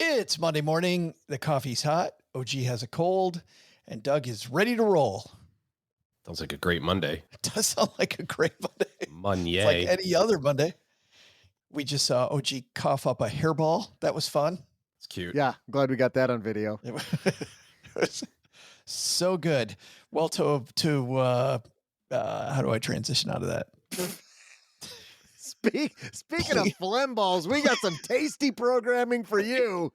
It's Monday morning. The coffee's hot. OG has a cold, and Doug is ready to roll. Sounds like a great Monday. It does sound like a great Monday. Monday. It's like any other Monday. We just saw OG cough up a hairball. That was fun. It's cute. Yeah, I'm glad we got that on video. It was so good. Well, how do I transition out of that? Speaking of phlegm balls, we got some tasty programming for you.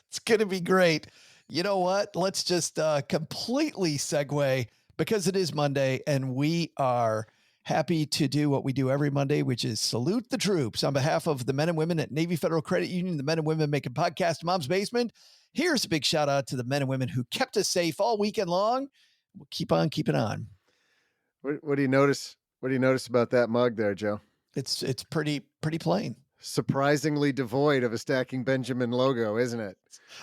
It's going to be great. You know what? Let's just completely segue because it is Monday and we are happy to do what we do every Monday, which is salute the troops on behalf of the men and women at Navy Federal Credit Union, the men and women making podcast Mom's Basement. Here's a big shout out to the men and women who kept us safe all weekend long. We'll keep on keeping on. What do you notice? What do you notice about that mug there, Joe? It's pretty plain. Surprisingly devoid of a Stacking Benjamin logo, isn't it?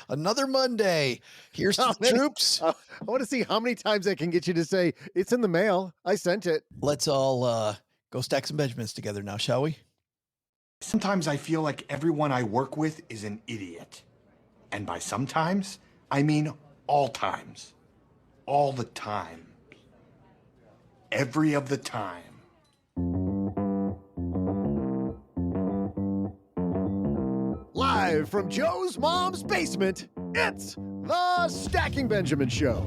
Another Monday. Here's the troops. I want to see how many times I can get you to say, it's in the mail. I sent it. Let's all go stack some Benjamins together now, shall we? Sometimes I feel like everyone I work with is an idiot. And by sometimes, I mean all times. All the time. Every of the time. Live from Joe's mom's basement, it's the Stacking Benjamin Show.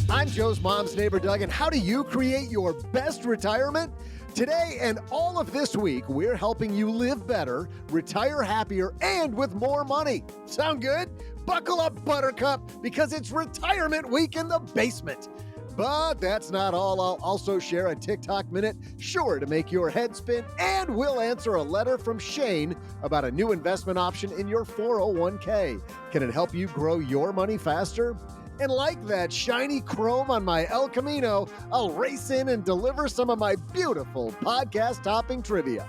I'm Joe's mom's neighbor, Doug, and how do you create your best retirement? Today and all of this week, we're helping you live better, retire happier, and with more money. Sound good? Buckle up, Buttercup, because it's retirement week in the basement. But that's not all. I'll also share a TikTok minute sure to make your head spin, and we'll answer a letter from Shane about a new investment option in your 401k. Can it help you grow your money faster? And like that shiny chrome on my El Camino, I'll race in and deliver some of my beautiful podcast-topping trivia.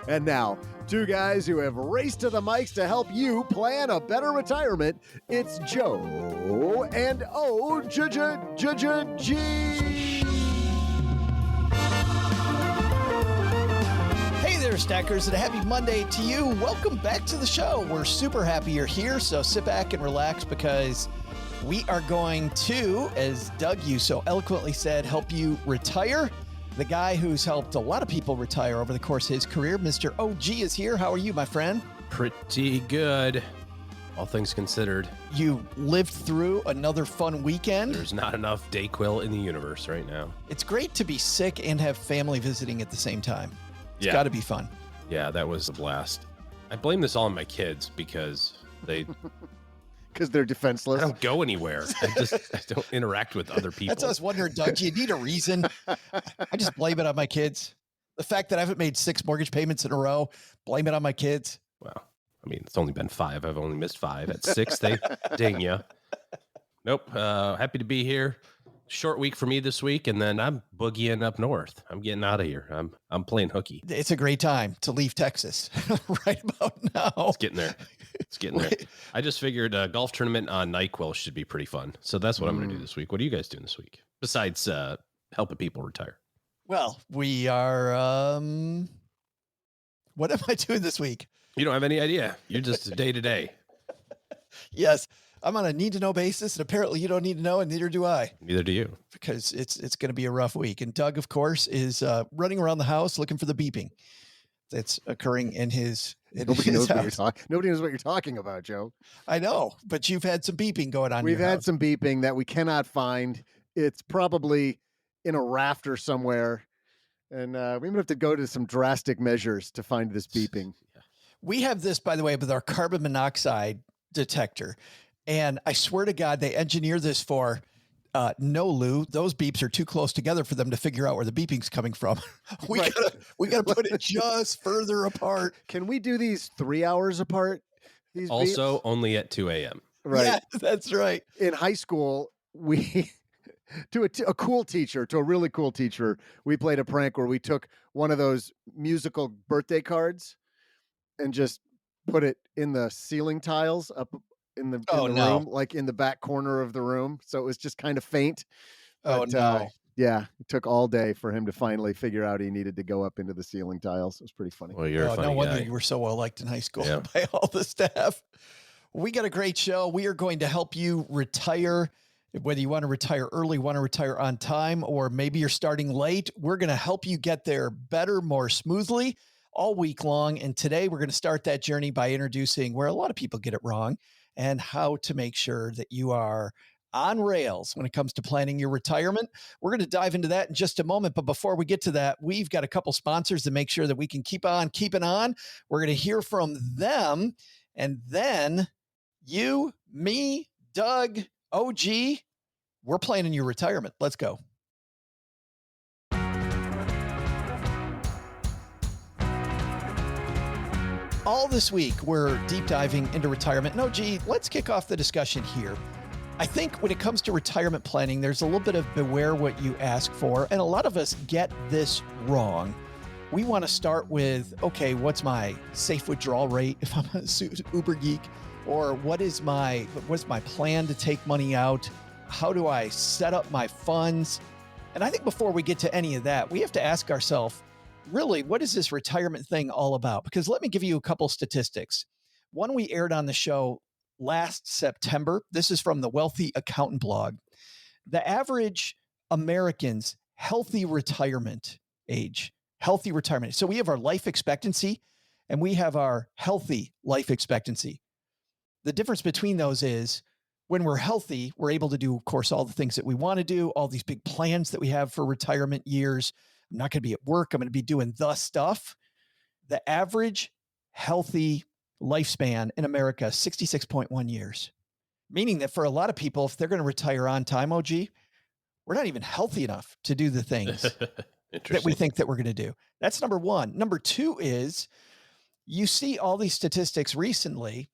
And now, two guys who have raced to the mics to help you plan a better retirement. It's Joe and O-G-G-G-G. Hey there, stackers, and a happy Monday to you. Welcome back to the show. We're super happy you're here, so sit back and relax because we are going to, as Doug, you so eloquently said, help you retire. The guy who's helped a lot of people retire over the course of his career, Mr. OG, is here. How are you, my friend? Pretty good, all things considered. You lived through another fun weekend. There's not enough Dayquil in the universe right now. It's great to be sick and have family visiting at the same time. It's got to be fun. Yeah, that was a blast. I blame this all on my kids because they... Because they're defenseless. I don't go anywhere. I don't interact with other people. That's what I was wondering, Doug. Do you need a reason? I just blame it on my kids. The fact that I haven't made 6 mortgage payments in a row, blame it on my kids. Well, I mean, it's only been 5. I've only missed 5. At 6, they ding ya. Nope. Happy to be here. Short week for me this week, and then I'm boogieing up north. I'm getting out of here. I'm playing hooky. It's a great time to leave Texas right about now. It's getting there. It's getting there. I just figured a golf tournament on NyQuil should be pretty fun. So that's what I'm going to do this week. What are you guys doing this week besides helping people retire? Well, we are. What am I doing this week? You don't have any idea. You're just day to day. Yes, I'm on a need to know basis, and apparently you don't need to know, and neither do I. Neither do you. Because it's going to be a rough week. And Doug, of course, is running around the house looking for the beeping that's occurring in his. Nobody knows what you're talking about, Joe. I know, but you've had some beeping going on. We've had some beeping that we cannot find. It's probably in a rafter somewhere. And we might have to go to some drastic measures to find this beeping. Yeah. We have this, by the way, with our carbon monoxide detector. And I swear to God, they engineer this for no, Lou. Those beeps are too close together for them to figure out where the beeping's coming from. we gotta put it just further apart. Can we do these 3 hours apart? These also beeps? Only at 2 a.m. Right. Yeah, that's right. In high school, we to a cool teacher, to a really cool teacher, we played a prank where we took one of those musical birthday cards and just put it in the ceiling tiles up in the room, like in the back corner of the room. So it was just kind of faint. Oh, But no. yeah, it took all day for him to finally figure out he needed to go up into the ceiling tiles. It was pretty funny. Well, you're a Oh, no funny wonder guy. you were so well liked in high school Yeah. by all the staff. We got a great show. We are going to help you retire, whether you want to retire early, want to retire on time, or maybe you're starting late. We're going to help you get there better, more smoothly all week long. And today we're going to start that journey by introducing where a lot of people get it wrong and how to make sure that you are on rails when it comes to planning your retirement. We're going to dive into that in just a moment. But before we get to that, we've got a couple sponsors to make sure that we can keep on keeping on. We're going to hear from them. And then you, me, Doug, OG, we're planning your retirement. Let's go. All this week, we're deep diving into retirement. And OG, let's kick off the discussion here. I think when it comes to retirement planning, there's a little bit of beware what you ask for. And a lot of us get this wrong. We want to start with, okay, what's my safe withdrawal rate if I'm a uber geek? Or what's my plan to take money out? How do I set up my funds? And I think before we get to any of that, we have to ask ourselves, really, what is this retirement thing all about? Because let me give you a couple statistics. One we aired on the show last September. This is from the Wealthy Accountant blog. The average American's healthy retirement age. So we have our life expectancy and we have our healthy life expectancy. The difference between those is when we're healthy, we're able to do, of course, all the things that we want to do, all these big plans that we have for retirement years. I'm not going to be at work. I'm going to be doing the stuff. The average healthy lifespan in America, 66.1 years, meaning that for a lot of people, if they're going to retire on time, OG, we're not even healthy enough to do the things that we think that we're going to do. That's number one. Number two is you see all these statistics recently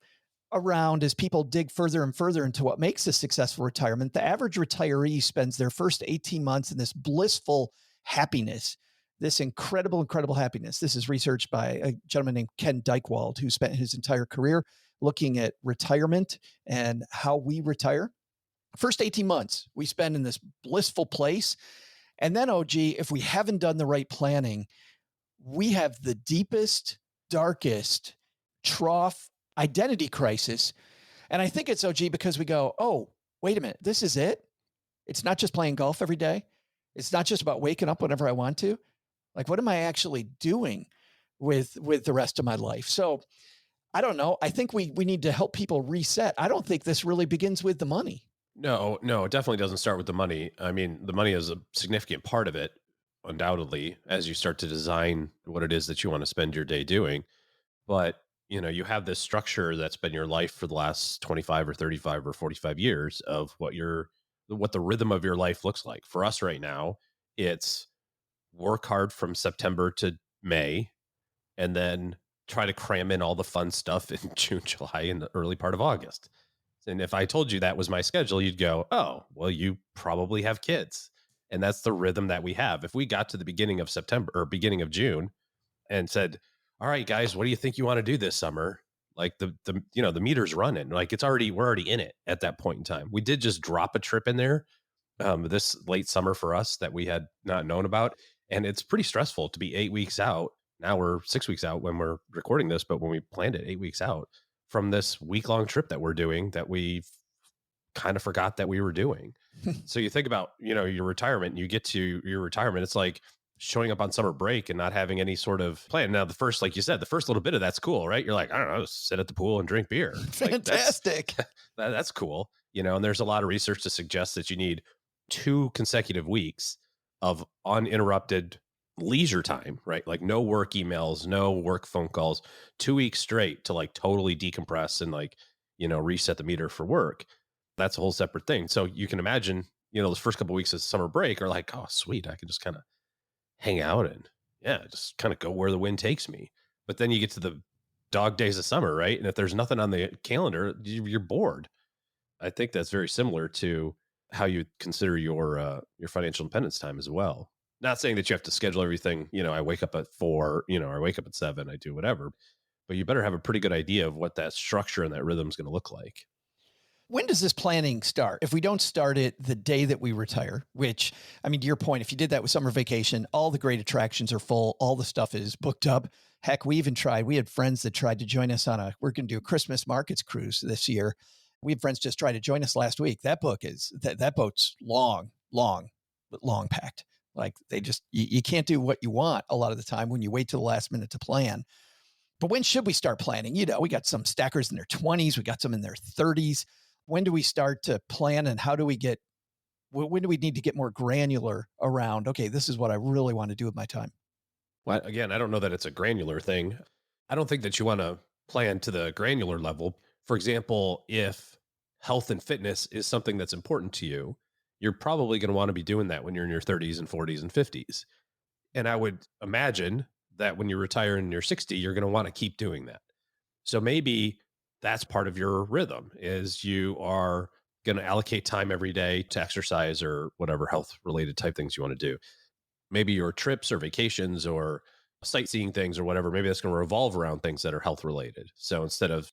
around as people dig further and further into what makes a successful retirement. The average retiree spends their first 18 months in this blissful happiness, this incredible happiness. This is research by a gentleman named Ken Dykewald, who spent his entire career looking at retirement and how we retire. First 18 months we spend in this blissful place. And then, OG, if we haven't done the right planning, we have the deepest, darkest trough identity crisis. And I think it's, OG, because we go, oh, wait a minute, this is it? It's not just playing golf every day. It's not just about waking up whenever I want to. Like, what am I actually doing with the rest of my life? So I don't know. I think we need to help people reset. I don't think this really begins with the money. No, it definitely doesn't start with the money. I mean, the money is a significant part of it, undoubtedly, as you start to design what it is that you want to spend your day doing. But, you have this structure that's been your life for the last 25 or 35 or 45 years of what the rhythm of your life looks like. For us right now, it's work hard from September to May, and then try to cram in all the fun stuff in June, July, and the early part of August. And if I told you that was my schedule, you'd go, oh, well, you probably have kids. And that's the rhythm that we have. If we got to the beginning of September or beginning of June and said, all right, guys, what do you think you want to do this summer? Like the meter's running, like we're already in it at that point in time. We did just drop a trip in there this late summer for us that we had not known about. And it's pretty stressful to be 8 weeks out. Now we're 6 weeks out when we're recording this, but when we planned it 8 weeks out from this week-long trip that we're doing that we kind of forgot that we were doing. So you think about, your retirement, and you get to your retirement, it's like showing up on summer break and not having any sort of plan. Now, like you said, the first little bit of that's cool, right? You're like, I don't know, sit at the pool and drink beer. Fantastic. Like, that's cool. And there's a lot of research to suggest that you need 2 consecutive weeks of uninterrupted leisure time, right? Like no work emails, no work phone calls, 2 weeks straight to like totally decompress and reset the meter for work. That's a whole separate thing. So you can imagine, those first couple of weeks of summer break are like, oh, sweet, I can just kind of hang out and just kind of go where the wind takes me. But then you get to the dog days of summer, right? And if there's nothing on the calendar, you're bored. I think that's very similar to how you consider your financial independence time as well. Not saying that you have to schedule everything, I wake up at 4, or I wake up at 7, I do whatever, but you better have a pretty good idea of what that structure and that rhythm is going to look like. When does this planning start? If we don't start it the day that we retire, which, I mean, to your point, if you did that with summer vacation, all the great attractions are full. All the stuff is booked up. Heck, we had friends that tried to join us we're going to do a Christmas markets cruise this year. We had friends just try to join us last week. That boat's long packed. Like you can't do what you want a lot of the time when you wait till the last minute to plan. But when should we start planning? We got some stackers in their 20s. We got some in their 30s. When do we start to plan, and when do we need to get more granular around, okay, this is what I really want to do with my time? Well, again, I don't know that it's a granular thing. I don't think that you want to plan to the granular level. For example, if health and fitness is something that's important to you, you're probably going to want to be doing that when you're in your 30s and 40s and 50s. And I would imagine that when you retire and you're 60, you're going to want to keep doing that. So maybe that's part of your rhythm, is you are going to allocate time every day to exercise or whatever health related type things you want to do. Maybe your trips or vacations or sightseeing things or whatever, maybe that's going to revolve around things that are health related. So instead of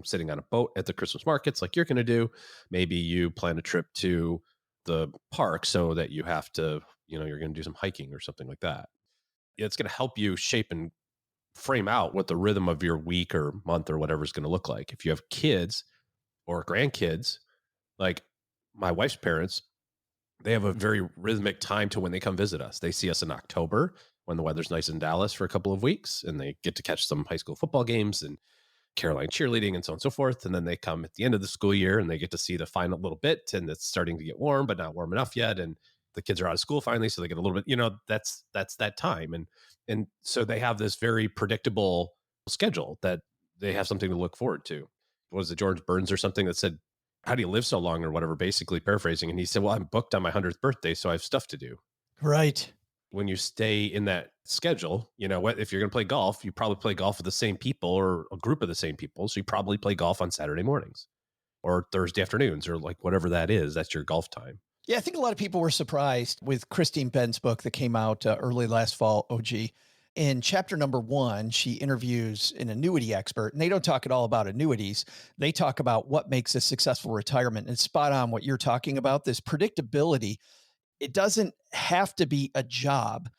sitting on a boat at the Christmas markets like you're going to do, maybe you plan a trip to the park so that you have to, you're going to do some hiking or something like that. It's going to help you shape and frame out what the rhythm of your week or month or whatever is going to look like. If you have kids or grandkids, like my wife's parents, they have a very rhythmic time to when they come visit us. They see us in October when the weather's nice in Dallas for a couple of weeks, and they get to catch some high school football games and Caroline cheerleading and so on and so forth. And then they come at the end of the school year and they get to see the final little bit, and it's starting to get warm, but not warm enough yet. And the kids are out of school finally, so they get a little bit, that's that time. And so they have this very predictable schedule that they have something to look forward to. Was it George Burns or something that said, how do you live so long or whatever, basically paraphrasing. And he said, well, I'm booked on my 100th birthday, so I have stuff to do. Right. When you stay in that schedule, if you're going to play golf, you probably play golf with the same people or a group of the same people. So you probably play golf on Saturday mornings or Thursday afternoons or like whatever that is. That's your golf time. Yeah, I think a lot of people were surprised with Christine Benn's book that came out early last fall, OG. In chapter number 1, she interviews an annuity expert, and they don't talk at all about annuities. They talk about what makes a successful retirement. And spot on what you're talking about, this predictability. It doesn't have to be a job,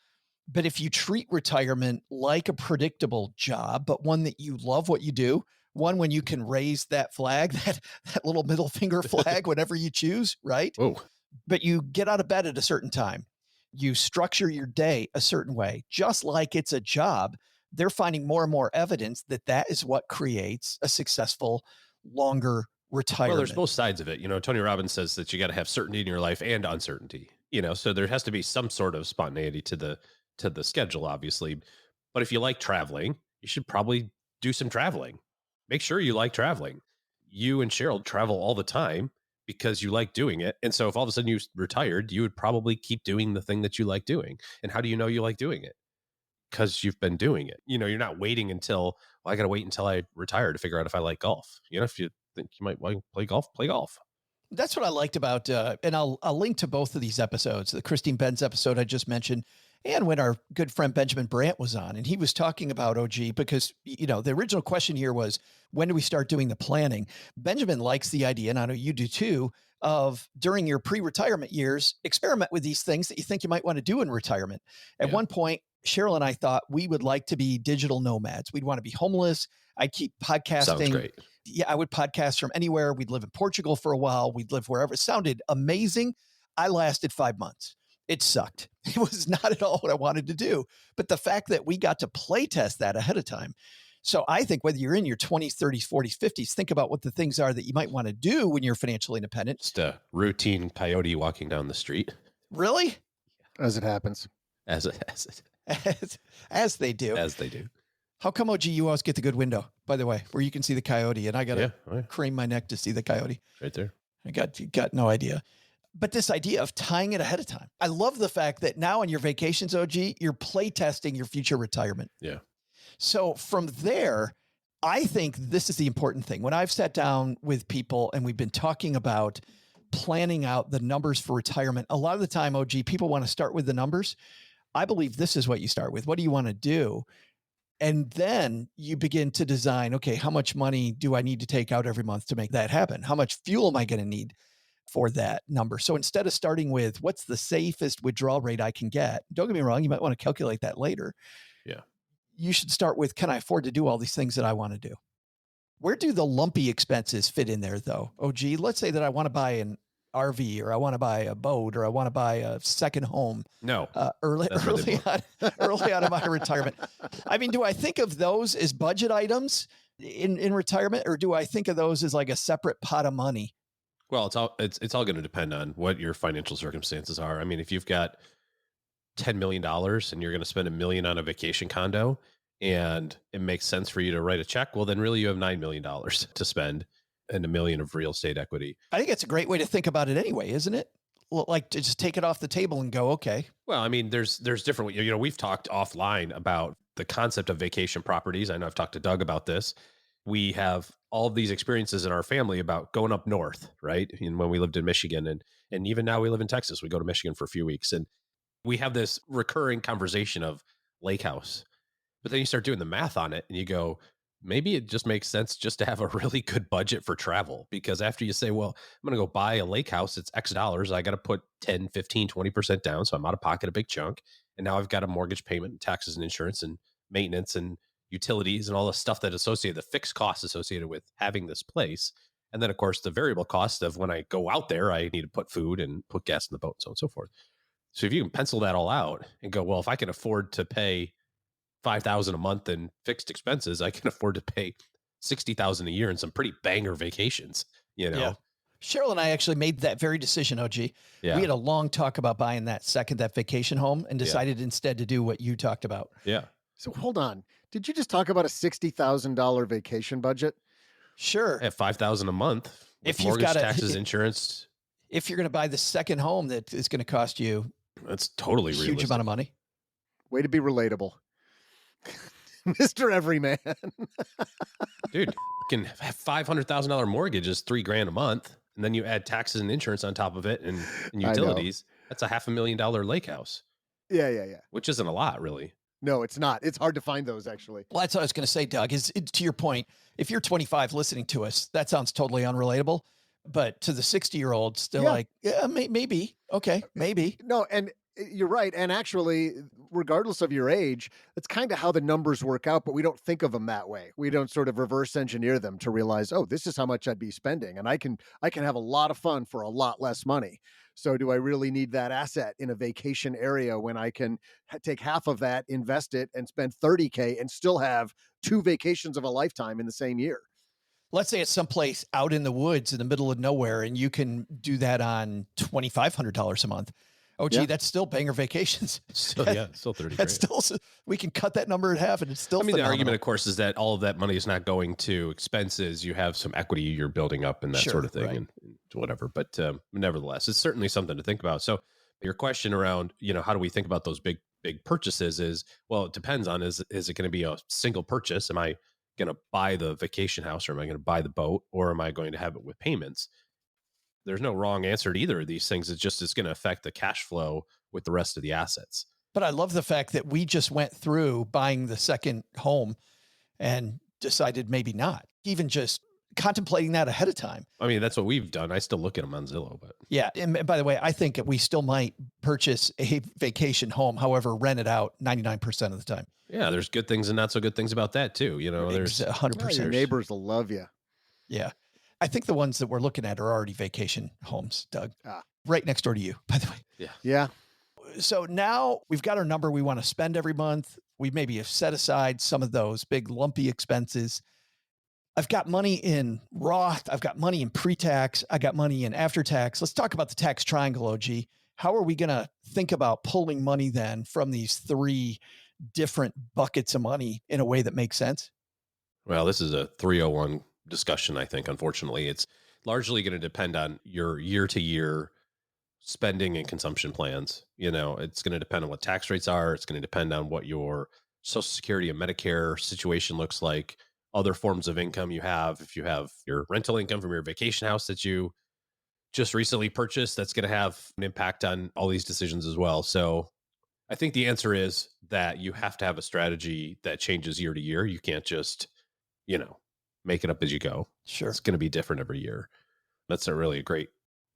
but if you treat retirement like a predictable job, but one that you love what you do, one when you can raise that flag, that little middle finger flag whenever you choose, right? Whoa. But you get out of bed at a certain time. You structure your day a certain way, just like it's a job. They're finding more and more evidence that that is what creates a successful, longer retirement. Well, there's both sides of it. Tony Robbins says that you got to have certainty in your life and uncertainty, so there has to be some sort of spontaneity to the schedule, obviously. But if you like traveling, you should probably do some traveling. Make sure you like traveling. You and Cheryl travel all the time because you like doing it. And so if all of a sudden you retired, you would probably keep doing the thing that you like doing. And how do you know you like doing it? Because you've been doing it. You're not waiting until, I got to wait until I retire to figure out if I like golf. If you think you might want to play golf, play golf. That's what I liked about, and I'll link to both of these episodes, the Christine Benn's episode I just mentioned, and when our good friend Benjamin Brandt was on, and he was talking about OG because, the original question here was, when do we start doing the planning? Benjamin likes the idea, and I know you do too, of during your pre-retirement years, experiment with these things that you think you might want to do in retirement. At one point, Cheryl and I thought we would like to be digital nomads. We'd want to be homeless. I'd keep podcasting. Sounds great. Yeah, I would podcast from anywhere. We'd live in Portugal for a while. We'd live wherever. It sounded amazing. I lasted 5 months. It sucked. It was not at all what I wanted to do. But the fact that we got to play test that ahead of time. So I think whether you're in your 20s, 30s, 40s, 50s, think about what the things are that you might want to do when you're financially independent. Just a routine coyote walking down the street. Really? As it happens. As they do. As they do. How come, OG, you always get the good window, by the way, where you can see the coyote, and I got to crane my neck to see the coyote. Right there. I got no idea. But this idea of tying it ahead of time. I love the fact that now on your vacations, OG, you're play testing your future retirement. Yeah. So from there, I think this is the important thing. When I've sat down with people and we've been talking about planning out the numbers for retirement, a lot of the time, OG, people want to start with the numbers. I believe this is what you start with. What do you want to do? And then you begin to design, okay, how much money do I need to take out every month to make that happen? How much fuel am I going to need for that number? So instead of starting with what's the safest withdrawal rate I can get, don't get me wrong, you might want to calculate that later. Yeah. You should start with, can I afford to do all these things that I want to do? Where do the lumpy expenses fit in there though? Oh, gee, let's say that I want to buy an RV, or I want to buy a boat, or I want to buy a second home. No, early on in my retirement. I mean, do I think of those as budget items in retirement, or do I think of those as like a separate pot of money? well, it's all going to depend on what your financial circumstances are. I mean, if you've got $10 million and you're going to spend $1 million on a vacation condo, and it makes sense for you to write a check, well, then really you have $9 million to spend and $1 million of real estate equity. I think it's a great way to think about it anyway, isn't it? Like to just take it off the table and go, okay. Well, I mean, there's different, we've talked offline about the concept of vacation properties. I know I've talked to Doug about this. We have all of these experiences in our family about going up north, right? And when we lived in Michigan, and even now we live in Texas, we go to Michigan for a few weeks, and we have this recurring conversation of lake house. But then you start doing the math on it and you go, maybe it just makes sense just to have a really good budget for travel. Because after you say, well, I'm going to go buy a lake house, it's X dollars. I got to put 10, 15, 20% down. So I'm out of pocket a big chunk. And now I've got a mortgage payment, taxes and insurance and maintenance and utilities and all the stuff that associated, the fixed costs associated with having this place. And then, of course, the variable cost of when I go out there, I need to put food and put gas in the boat and so on and so forth. So if you can pencil that all out and go, well, if I can afford to pay $5,000 a month in fixed expenses, I can afford to pay $60,000 a year in some pretty banger vacations, Yeah. Cheryl and I actually made that very decision, OG. Yeah. We had a long talk about buying that vacation home and decided instead to do what you talked about. Yeah. So hold on. Did you just talk about a $60,000 vacation budget? Sure. At $5,000 a month, with If you've mortgage, got taxes, insurance, if you're going to buy the second home that is going to cost you that's totally a huge realistic. amount of money. Way to be relatable. Mr. Everyman. Dude, can have $500,000 mortgage is $3,000 a month. And then you add taxes and insurance on top of it and utilities. That's a $500,000 lake house. Yeah. Which isn't a lot, really. No, it's not. It's hard to find those, actually. Well, that's what I was going to say, Doug, to your point, if you're 25 listening to us, that sounds totally unrelatable. But to the 60-year-old, still like, yeah, maybe. Okay, maybe. No, and you're right. And actually, regardless of your age, that's kind of how the numbers work out, but we don't think of them that way. We don't sort of reverse engineer them to realize, oh, this is how much I'd be spending. And I can have a lot of fun for a lot less money. So do I really need that asset in a vacation area when I can take half of that, invest it, and spend $30K and still have 2 vacations of a lifetime in the same year? Let's say it's someplace out in the woods in the middle of nowhere, and you can do that on $2,500 a month. Oh, gee, that's still banger vacations. Still 30. That's still, we can cut that number in half, and it's still. I mean, the argument, of course, is that all of that money is not going to expenses. You have some equity you're building up and that sort of thing, right. and whatever. But nevertheless, it's certainly something to think about. So your question around, how do we think about those big purchases is, well, it depends on, is it going to be a single purchase? Am I going to buy the vacation house, or am I going to buy the boat, or am I going to have it with payments? There's no wrong answer to either of these things. It's going to affect the cash flow with the rest of the assets. But I love the fact that we just went through buying the second home and decided maybe not, even just contemplating that ahead of time. I mean, that's what we've done. I still look at them on Zillow, but yeah. And by the way, I think we still might purchase a vacation home, however, rent it out 99% of the time. Yeah. There's good things and not so good things about that too. There's 100%. Your neighbors will love you. Yeah. I think the ones that we're looking at are already vacation homes, Doug. Right next door to you, by the way. Yeah. So now we've got our number we want to spend every month. We maybe have set aside some of those big lumpy expenses. I've got money in Roth. I've got money in pre-tax. I got money in after-tax. Let's talk about the tax triangle, OG. How are we going to think about pulling money then from these 3 different buckets of money in a way that makes sense? Well, this is a 301 discussion, I think. Unfortunately, it's largely going to depend on your year-to-year spending and consumption plans. It's going to depend on what tax rates are. It's going to depend on what your Social Security and Medicare situation looks like, other forms of income you have. If you have your rental income from your vacation house that you just recently purchased, that's going to have an impact on all these decisions as well. So I think the answer is that you have to have a strategy that changes year to year. You can't just, make it up as you go. Sure. It's going to be different every year. That's not really a great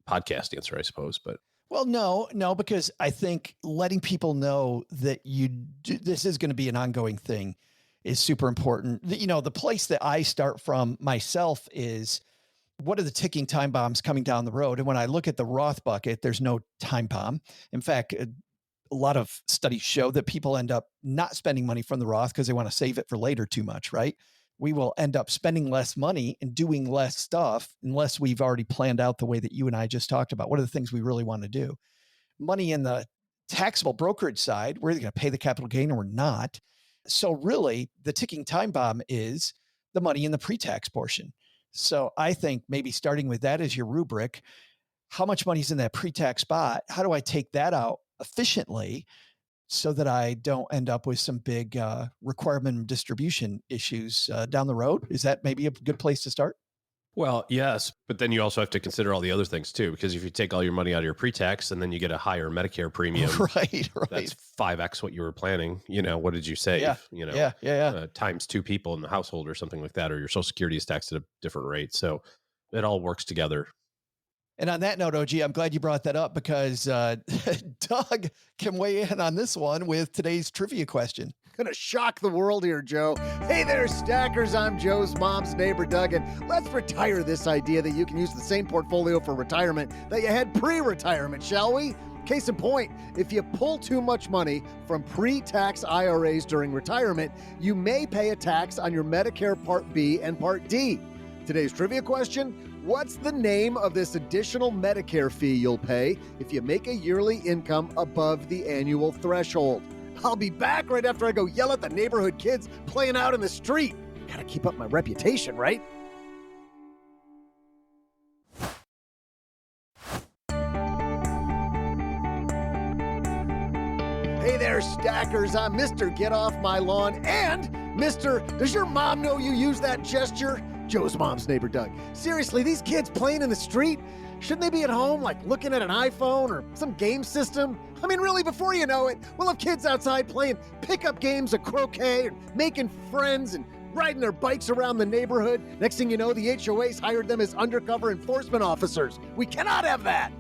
podcast answer, I suppose, but Well, no, because I think letting people know that this is going to be an ongoing thing is super important. The place that I start from myself is, what are the ticking time bombs coming down the road? And when I look at the Roth bucket, there's no time bomb. In fact, a lot of studies show that people end up not spending money from the Roth because they want to save it for later too much, right? We will end up spending less money and doing less stuff unless we've already planned out the way that you and I just talked about. What are the things we really want to do? Money in the taxable brokerage side, we're either going to pay the capital gain or we're not. So really, the ticking time bomb is the money in the pre-tax portion. So I think maybe starting with that as your rubric, how much money is in that pre-tax spot? How do I take that out efficiently so that I don't end up with some big requirement distribution issues down the road? Is that maybe a good place to start? well, yes, but then you also have to consider all the other things too, because if you take all your money out of your pre-tax and then you get a higher Medicare premium, Right. that's 5x what you were planning. What did you save? Yeah. Times two people in the household or something like that, or your Social Security is taxed at a different rate. So it all works together. And on that note, OG, I'm glad you brought that up because Doug can weigh in on this one with today's trivia question. Gonna shock the world here, Joe. Hey there, stackers. I'm Joe's mom's neighbor, Doug, and let's retire this idea that you can use the same portfolio for retirement that you had pre-retirement, shall we? Case in point, if you pull too much money from pre-tax IRAs during retirement, you may pay a tax on your Medicare Part B and Part D. Today's trivia question: what's the name of this additional Medicare fee you'll pay if you make a yearly income above the annual threshold? I'll be back right after I go yell at the neighborhood kids playing out in the street. Gotta keep up my reputation, right? Hey there, stackers. I'm Mr. Get Off My Lawn and Mr. Does your mom know you use that gesture? Joe's mom's neighbor, Doug. Seriously, these kids playing in the street, shouldn't they be at home, like looking at an iPhone or some game system? I mean, really, before you know it, we'll have kids outside playing pickup games of croquet and making friends and riding their bikes around the neighborhood. Next thing you know, the HOA's hired them as undercover enforcement officers. We cannot have that.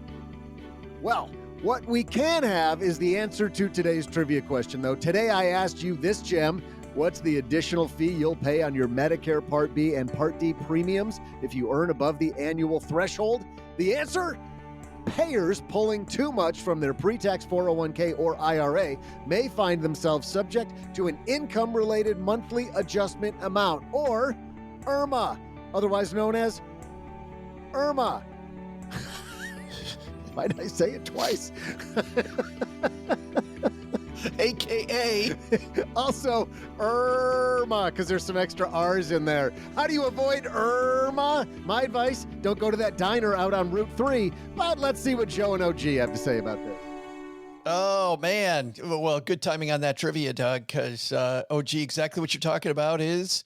Well, what we can have is the answer to today's trivia question, though. Today I asked you this gem: what's the additional fee you'll pay on your Medicare Part B and Part D premiums if you earn above the annual threshold? The answer? Payers pulling too much from their pre-tax 401k or IRA may find themselves subject to an income-related monthly adjustment amount, or IRMAA, otherwise known as IRMAA. Why did I say it twice? AKA also IRMAA, because there's some extra R's in there. How do you avoid IRMAA? My advice: don't go to that diner out on Route 3. But let's see what Joe and OG have to say about this. Oh, man. Well, good timing on that trivia, Doug, because OG, exactly what you're talking about is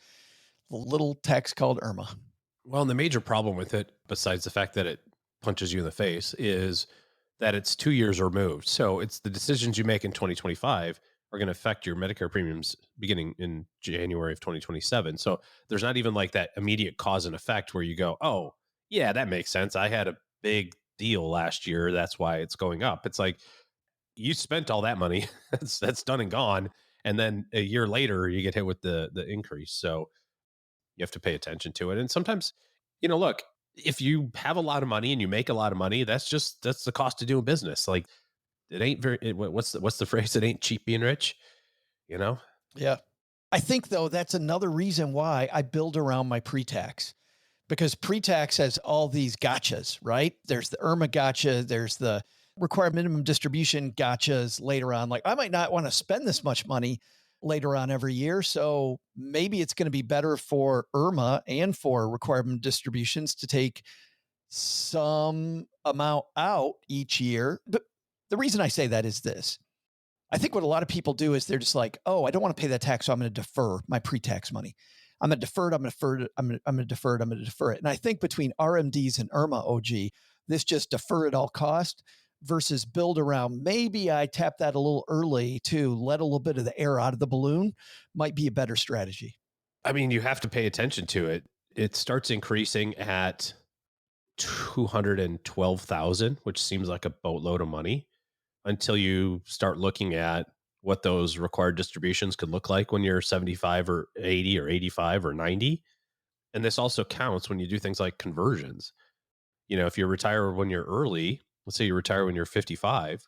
a little tax called IRMAA. Well, and the major problem with it, besides the fact that it punches you in the face, is that it's 2 years removed. So it's the decisions you make in 2025 are going to affect your Medicare premiums beginning in January of 2027. So there's not even like that immediate cause and effect where you go, oh, yeah, that makes sense. I had a big deal last year. That's why it's going up. It's like you spent all that money. that's done and gone. And then a year later, you get hit with the increase. So you have to pay attention to it. And sometimes, look, if you have a lot of money and you make a lot of money, that's the cost of doing business. Like, it ain't what's the phrase? It ain't cheap being rich, Yeah. I think, though, that's another reason why I build around my pre-tax, because pre-tax has all these gotchas, right? There's the IRMAA gotcha. There's the required minimum distribution gotchas later on. Like, I might not want to spend this much money later on every year. So maybe it's going to be better for IRMAA and for requirement distributions to take some amount out each year. But the reason I say that is this. I think what a lot of people do is they're just like, oh, I don't want to pay that tax, so I'm going to defer my pre-tax money. I'm going to defer it. I'm going to defer it. And I think between RMDs and IRMAA, OG, this just defer at all cost versus build around. Maybe I tap that a little early to let a little bit of the air out of the balloon might be a better strategy. I mean, you have to pay attention to it. It starts increasing at 212,000, which seems like a boatload of money, until you start looking at what those required distributions could look like when you're 75 or 80 or 85 or 90. And this also counts when you do things like conversions. You know, if you retire when you're early, let's say you retire when you're 55,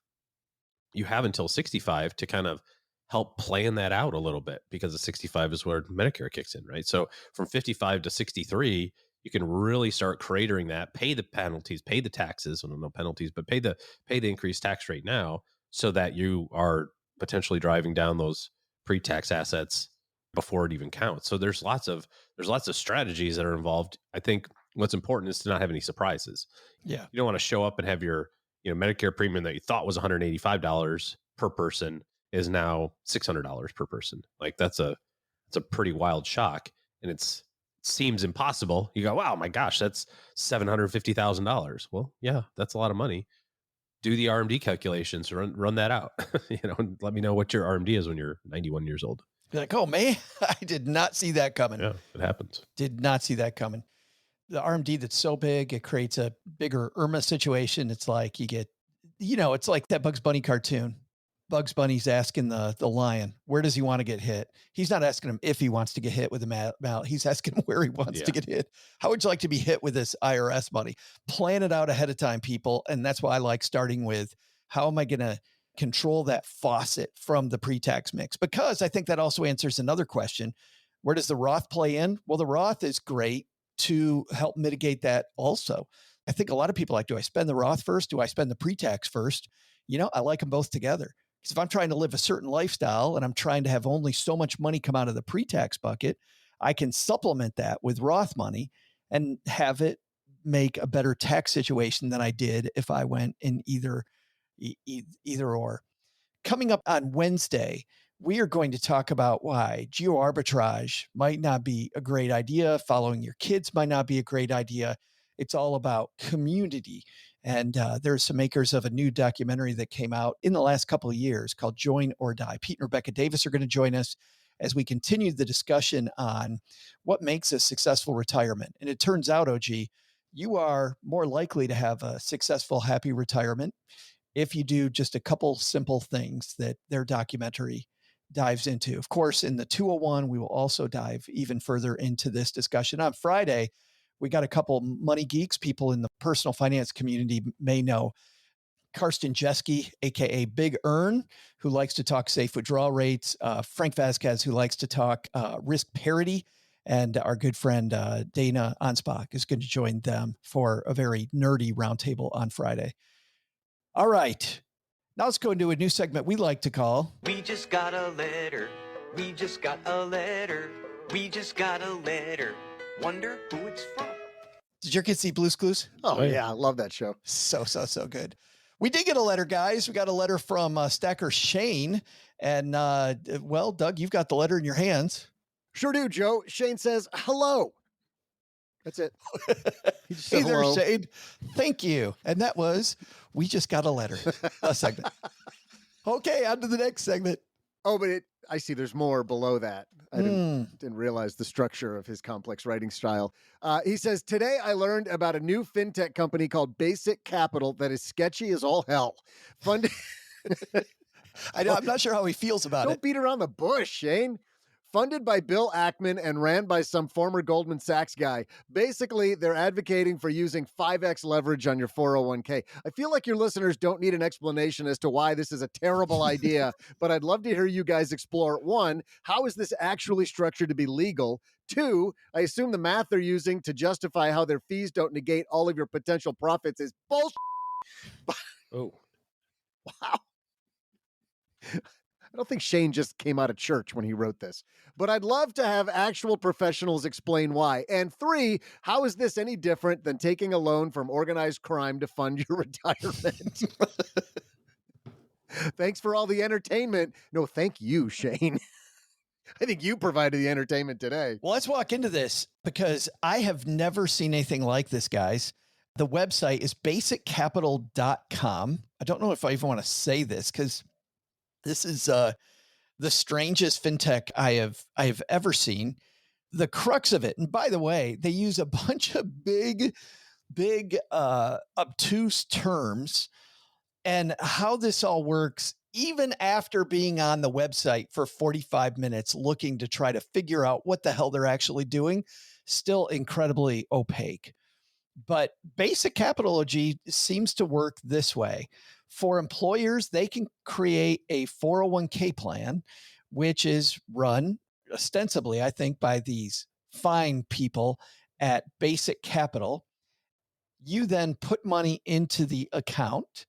you have until 65 to kind of help plan that out a little bit, because the 65 is where Medicare kicks in, right? So from 55 to 63, you can really start cratering that, pay the penalties, pay the taxes, well, no penalties, but pay the increased tax rate now, so that you are potentially driving down those pre-tax assets before it even counts. So there's lots of strategies that are involved. I think what's important is to not have any surprises. Yeah. You don't want to show up and have your, Medicare premium that you thought was $185 per person is now $600 per person. Like it's a pretty wild shock, and it seems impossible. You go, wow, my gosh, that's $750,000. Well, yeah, that's a lot of money. Do the RMD calculations, run that out, and let me know what your RMD is when you're 91 years old. Be like, oh man, I did not see that coming. Yeah, it happens. Did not see that coming. The RMD that's so big, it creates a bigger IRMAA situation. It's like you get, it's like that Bugs Bunny cartoon. Bugs Bunny's asking the lion, where does he want to get hit? He's not asking him if he wants to get hit with a mallet. He's asking him where he wants to get hit. How would you like to be hit with this IRS money? Plan it out ahead of time, people. And that's why I like starting with, how am I going to control that faucet from the pre-tax mix? Because I think that also answers another question. Where does the Roth play in? Well, the Roth is great to help mitigate that also. I think a lot of people like, do I spend the Roth first? Do I spend the pre-tax first? I like them both together. Because if I'm trying to live a certain lifestyle and I'm trying to have only so much money come out of the pre-tax bucket, I can supplement that with Roth money and have it make a better tax situation than I did if I went in either or. Coming up on Wednesday, we are going to talk about why geo arbitrage might not be a great idea. Following your kids might not be a great idea. It's all about community. And there's some makers of a new documentary that came out in the last couple of years called Join or Die. Pete and Rebecca Davis are going to join us as we continue the discussion on what makes a successful retirement. And it turns out, OG, you are more likely to have a successful, happy retirement if you do just a couple simple things that their documentary dives into. Of course, in the 201, we will also dive even further into this discussion. On Friday, we got a couple money geeks, people in the personal finance community may know. Karsten Jeske, aka Big Earn, who likes to talk safe withdrawal rates. Frank Vasquez, who likes to talk risk parity. And our good friend Dana Anspach is going to join them for a very nerdy roundtable on Friday. All right. Now let's go into a new segment we like to call... We just got a letter. We just got a letter. We just got a letter. Wonder who it's from. Did your kids see Blue's Clues? Oh, yeah. I love that show. So good. We did get a letter, guys. We got a letter from Stacker Shane. And, well, Doug, you've got the letter in your hands. Sure do, Joe. Shane says, hello. That's it. Hey there, Shane. Thank you. And that was, we just got a letter, a segment. Okay, on to the next segment. Oh, but I see there's more below that. I didn't realize the structure of his complex writing style. He says, today I learned about a new fintech company called Basic Capital that is sketchy as all hell. Funded. I know, I'm not sure how he feels about it. Don't beat around the bush, Shane. Funded by Bill Ackman and ran by some former Goldman Sachs guy. Basically, they're advocating for using 5x leverage on your 401k. I feel like your listeners don't need an explanation as to why this is a terrible idea, but I'd love to hear you guys explore. 1, how is this actually structured to be legal? 2, I assume the math they're using to justify how their fees don't negate all of your potential profits is bullshit. Oh. Wow. I don't think Shane just came out of church when he wrote this, but I'd love to have actual professionals explain why. And 3, how is this any different than taking a loan from organized crime to fund your retirement? Thanks for all the entertainment. No, thank you, Shane. I think you provided the entertainment today. Well, let's walk into this because I have never seen anything like this, guys. The website is basiccapital.com. I don't know if I even want to say this because this is the strangest fintech I have ever seen. The crux of it, and by the way, they use a bunch of big obtuse terms, and how this all works, even after being on the website for 45 minutes looking to try to figure out what the hell they're actually doing, still incredibly opaque. But Basic Capitalogy seems to work this way. For employers, they can create a 401k plan, which is run ostensibly, I think, by these fine people at Basic Capital. You then put money into the account.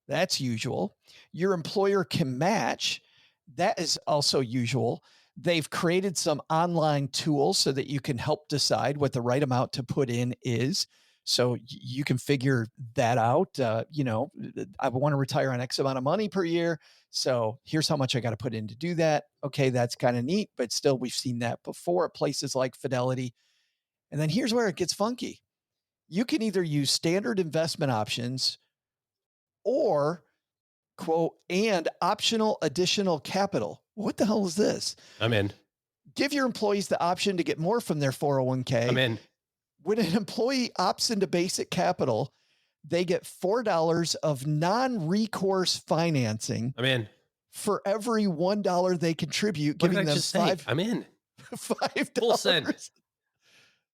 That's usual. Your employer can match. That is also usual. They've created some online tools so that you can help decide what the right amount to put in is. So you can figure that out. I want to retire on X amount of money per year. So here's how much I got to put in to do that. Okay, that's kind of neat, but still we've seen that before at places like Fidelity. And then here's where it gets funky. You can either use standard investment options or, quote, and optional additional capital. What the hell is this? I'm in. Give your employees the option to get more from their 401k. I'm in. When an employee opts into Basic Capital, they get $4 of non-recourse financing. I'm in. For every $1 they contribute, What giving did I them just say? I'm in. Full send. $5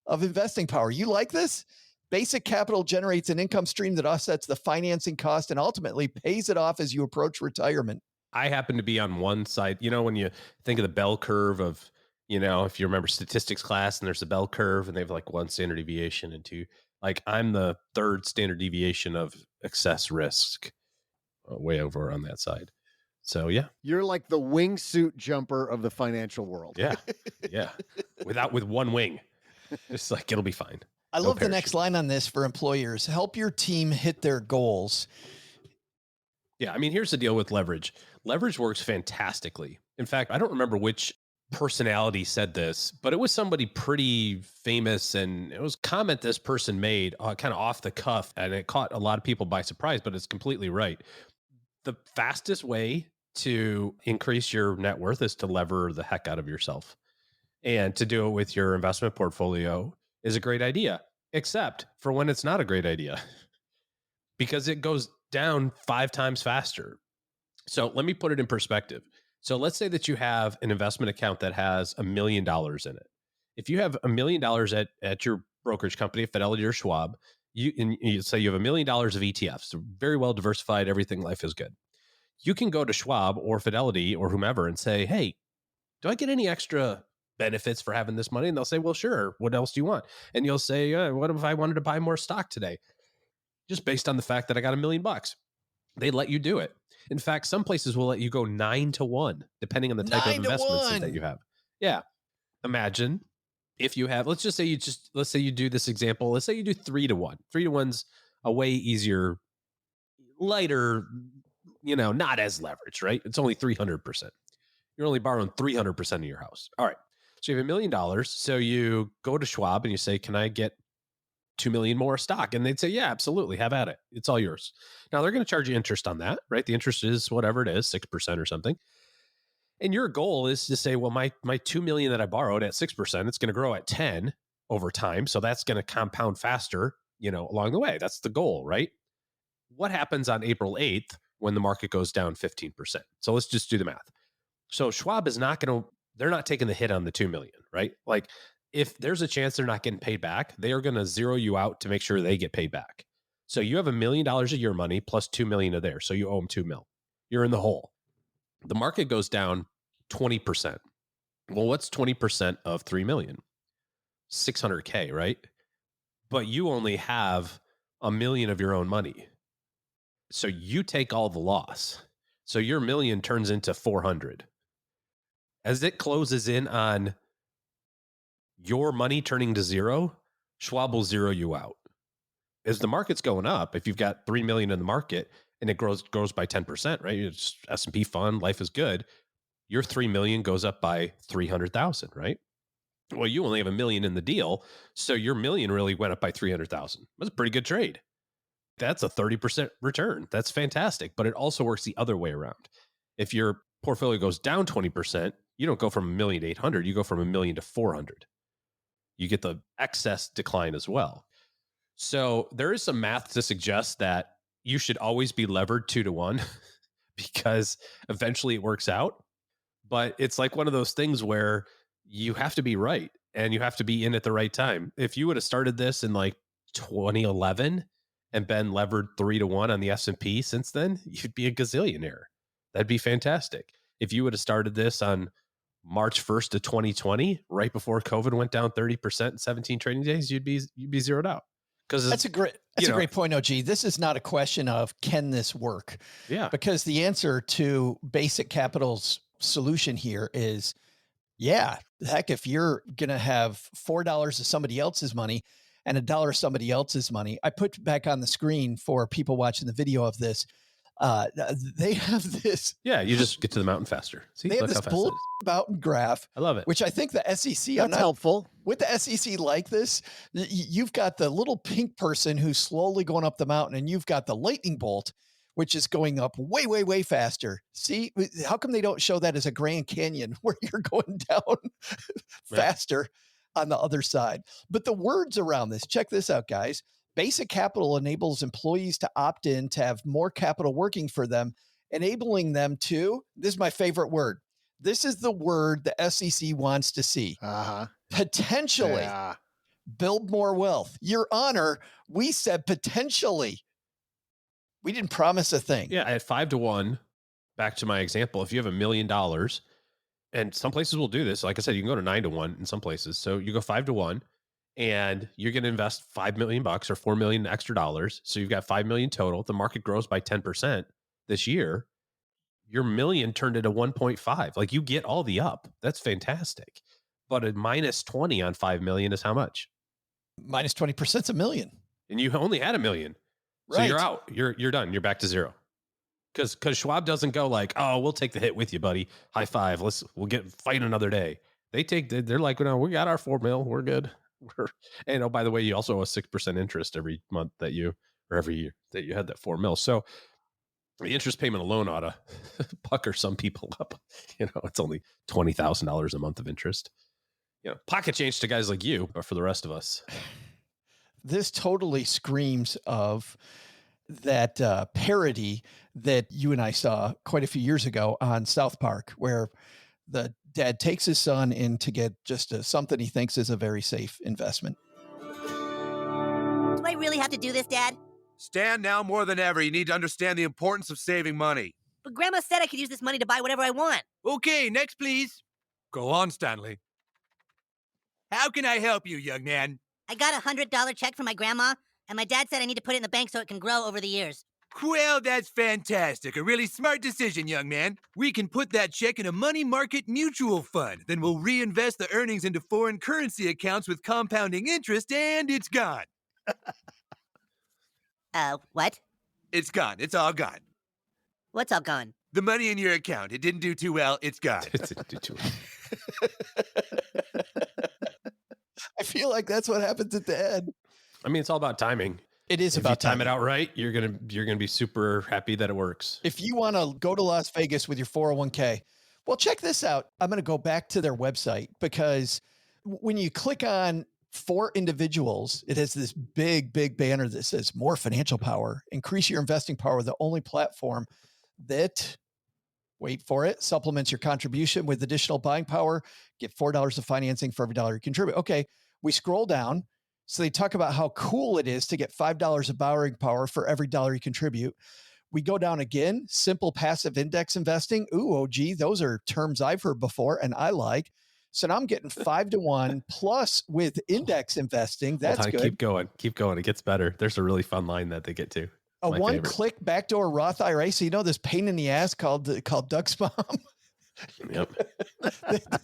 of investing power. You like this? Basic Capital generates an income stream that offsets the financing cost and ultimately pays it off as you approach retirement. I happen to be on one side. You know, when you think of the bell curve of, if you remember statistics class and there's a bell curve and they have like one standard deviation and two, like I'm the third standard deviation of excess risk, way over on that side. So yeah, you're like the wingsuit jumper of the financial world. Yeah. Yeah. With one wing, just like, it'll be fine. I love the next line on this for employers. Help your team hit their goals. Yeah. I mean, here's the deal with leverage. Leverage works fantastically. In fact, I don't remember which personality said this, but it was somebody pretty famous, and it was a comment this person made kind of off the cuff, and it caught a lot of people by surprise, but it's completely right. The fastest way to increase your net worth is to lever the heck out of yourself. And to do it with your investment portfolio is a great idea, except for when it's not a great idea, because it goes down 5 times faster. So let me put it in perspective. So let's say that you have an investment account that has $1 million in it. If you have $1 million at your brokerage company, Fidelity or Schwab, you say you have $1 million of ETFs, so very well diversified, everything, life is good. You can go to Schwab or Fidelity or whomever and say, hey, do I get any extra benefits for having this money? And they'll say, well, sure. What else do you want? And you'll say, what if I wanted to buy more stock today? Just based on the fact that I got $1 million. They let you do it. In fact, some places will let you go 9-1, depending on the type of investments that you have. Yeah. Imagine if you have, let's say you do this example. Let's say you do 3-1. 3-1's a way easier, lighter, not as leveraged, right? It's only 300%. You're only borrowing 300% of your house. All right. So you have $1 million. So you go to Schwab and you say, can I get 2 million more stock? And they'd say, yeah, absolutely. Have at it. It's all yours. Now they're going to charge you interest on that, right? The interest is whatever it is, 6% or something. And your goal is to say, well, my 2 million that I borrowed at 6%, it's going to grow at 10 over time. So that's going to compound faster, along the way. That's the goal, right? What happens on April 8th when the market goes down 15%? So let's just do the math. So Schwab is they're not taking the hit on the 2 million, right? Like, if there's a chance they're not getting paid back, they are going to zero you out to make sure they get paid back. So you have $1 million of your money plus 2 million of theirs. So you owe them 2 mil. You're in the hole. The market goes down 20%. Well, what's 20% of 3 million? 600K, right? But you only have $1 million of your own money. So you take all the loss. So your $1 million turns into 400. As it closes in on your money turning to zero, Schwab will zero you out. As the market's going up, if you've got 3 million in the market and it grows by 10%, right? It's S&P fund, life is good. Your 3 million goes up by 300,000, right? Well, you only have $1 million in the deal, so your $1 million really went up by 300,000. That's a pretty good trade. That's a 30% return. That's fantastic. But it also works the other way around. If your portfolio goes down 20%, you don't go from 1,000,000 to 800, you go from 1,000,000 to 400. You get the excess decline as well. So there is some math to suggest that you should always be levered 2-to-1 because eventually it works out. But it's like one of those things where you have to be right and you have to be in at the right time. If you would have started this in like 2011 and been levered 3-to-1 on the S&P since then, you'd be a gazillionaire. That'd be fantastic. If you would have started this on March 1st of 2020, right before COVID went down 30% in 17 trading days, you'd be zeroed out. Because that's a great point, OG. This is not a question of can this work? Yeah. Because the answer to Basic Capital's solution here is, yeah, heck, if you're going to have $4 of somebody else's money and $1 of somebody else's money, I put back on the screen for people watching the video of this. They have this. Yeah, you just get to the mountain faster. See, they have this bull mountain graph. I love it. Which I think the SEC. That's helpful. With the SEC like this, you've got the little pink person who's slowly going up the mountain, and you've got the lightning bolt, which is going up way, way, way faster. See, how come they don't show that as a Grand Canyon where you're going down faster on the other side? But the words around this, check this out, guys. Basic Capital enables employees to opt in to have more capital working for them, enabling them to, this is my favorite word. This is the word the SEC wants to see. Potentially build more wealth. Your Honor, we said potentially. We didn't promise a thing. Yeah, at 5-to-1, back to my example, if you have $1 million, and some places will do this, like I said, you can go to 9-to-1 in some places. So you go 5-to-1. And you're going to invest $5 million or $4 million extra dollars. So you've got $5 million total. The market grows by 10% this year. Your million turned into 1.5. Like you get all the up. That's fantastic. But a minus 20 on 5 million is how much? Minus 20% is $1 million. And you only had $1 million. So you're out. You're done. You're back to zero. Because Schwab doesn't go like, oh, we'll take the hit with you, buddy. High five. We'll fight another day. They're like, no, we got our 4 mil. We're good. And oh, by the way, you also owe a 6% interest every month every year that you had that 4 mil. So the interest payment alone ought to pucker some people up. It's only $20,000 a month of interest. Pocket change to guys like you, but for the rest of us, this totally screams of that parody that you and I saw quite a few years ago on South Park, where the dad takes his son in to get just something he thinks is a very safe investment. Do I really have to do this, Dad? Stan, now more than ever, you need to understand the importance of saving money. But Grandma said I could use this money to buy whatever I want. Okay, next, please. Go on, Stanley. How can I help you, young man? I got a $100 check from my grandma, and my dad said I need to put it in the bank so it can grow over the years. Well, that's fantastic. A really smart decision, young man. We can put that check in a money market mutual fund. Then we'll reinvest the earnings into foreign currency accounts with compounding interest, and it's gone. What? It's gone. It's all gone. What's all gone? The money in your account. It didn't do too well. It's gone. It didn't do too well. I feel like that's what happens at the end. I mean, it's all about timing. It is if about you time timing. it out right, you're gonna be super happy that it works. If you want to go to Las Vegas with your 401k, well, check this out. I'm going to go back to their website because when you click on for individuals, it has this big, big banner that says more financial power, increase your investing power, the only platform that, wait for it, supplements your contribution with additional buying power. Get $4 of financing for every dollar you contribute. Okay, we scroll down. So they talk about how cool it is to get $5 of borrowing power for every dollar you contribute. We go down again, simple passive index investing. Ooh, OG, those are terms I've heard before and I like. So now I'm getting 5-to-1 plus with index investing. That's good. Keep going. It gets better. There's a really fun line that they get to. A one-click backdoor Roth IRA. So you know this pain in the ass called Duck's Mom. Yep.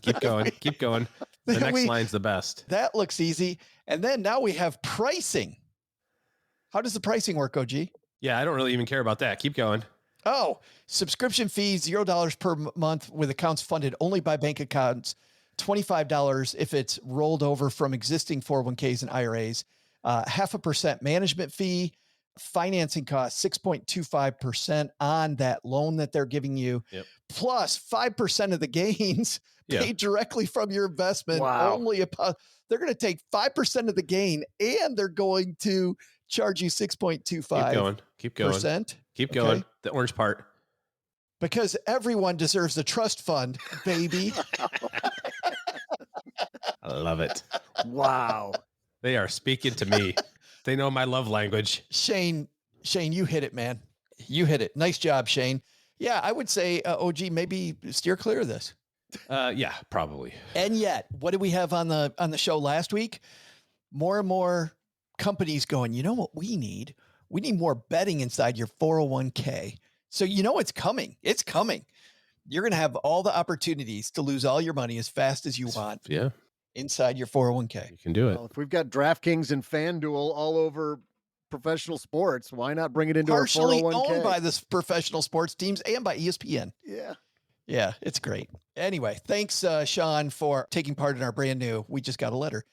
Keep going. The next line's the best. That looks easy. And then now we have pricing. How does the pricing work, OG? Yeah, I don't really even care about that. Keep going. Oh, subscription fees, $0 per month with accounts funded only by bank accounts, $25 if it's rolled over from existing 401ks and IRAs, 0.5% management fee, financing costs 6.25% on that loan that they're giving you, plus 5% of the gains paid directly from your investment. Wow. They're going to take 5% of the gain, and they're going to charge you 6.25%. Keep going. Keep going. The orange part. Because everyone deserves a trust fund, baby. I love it. Wow. They are speaking to me. They know my love language. Shane, you hit it, man. You hit it. Nice job, Shane. Yeah, I would say, OG, maybe steer clear of this. Yeah, probably. And yet, what did we have on the show last week? More and more companies going, you know what we need? We need more betting inside your 401k. So you know it's coming. It's coming. You're going to have all the opportunities to lose all your money as fast as you want. Yeah. Inside your 401k. You can do it. Well, if we've got DraftKings and FanDuel all over professional sports, why not bring it into Partially our 401k? owned by the professional sports teams and by ESPN. Yeah. Yeah, it's great. Anyway, thanks, Sean, for taking part in our brand new We Just Got a Letter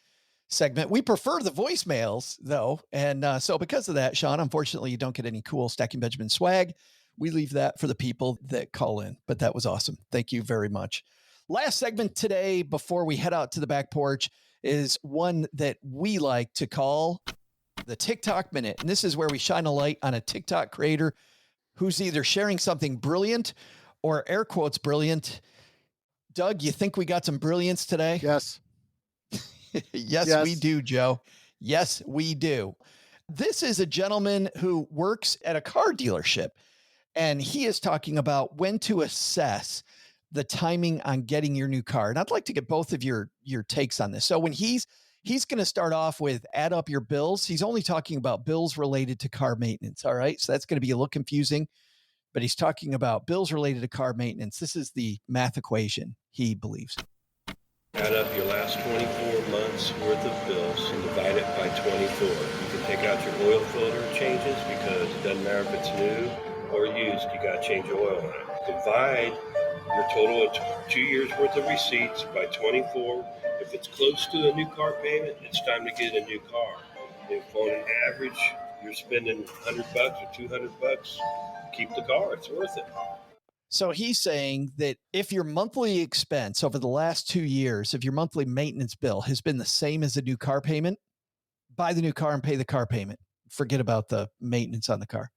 segment. We prefer the voicemails, though. And so because of that, Sean, unfortunately, you don't get any cool Stacking Benjamin swag. We leave that for the people that call in. But that was awesome. Thank you very much. Last segment today, before we head out to the back porch, is one that we like to call the TikTok Minute. And this is where we shine a light on a TikTok creator who's either sharing something brilliant or air quotes brilliant. Doug, you think we got some brilliance today? Yes. Yes, we do, Joe. Yes, we do. This is a gentleman who works at a car dealership, and he is talking about when to assess the timing on getting your new car. And I'd like to get both of your takes on this. So when he's going to start off with add up your bills, he's only talking about bills related to car maintenance. All right. So that's going to be a little confusing, but he's talking about bills related to car maintenance. This is the math equation he believes. Add up your last 24 months worth of bills and divide it by 24. You can take out your oil filter changes because it doesn't matter if it's new or used, you got to change your oil on it. Divide your total of 2 years worth of receipts by 24. If it's close to a new car payment, it's time to get a new car. If on an average you're spending $100 or $200, keep the car. It's worth it. So he's saying that if your monthly expense over the last 2 years, if your monthly maintenance bill has been the same as a new car payment, buy the new car and pay the car payment. Forget about the maintenance on the car.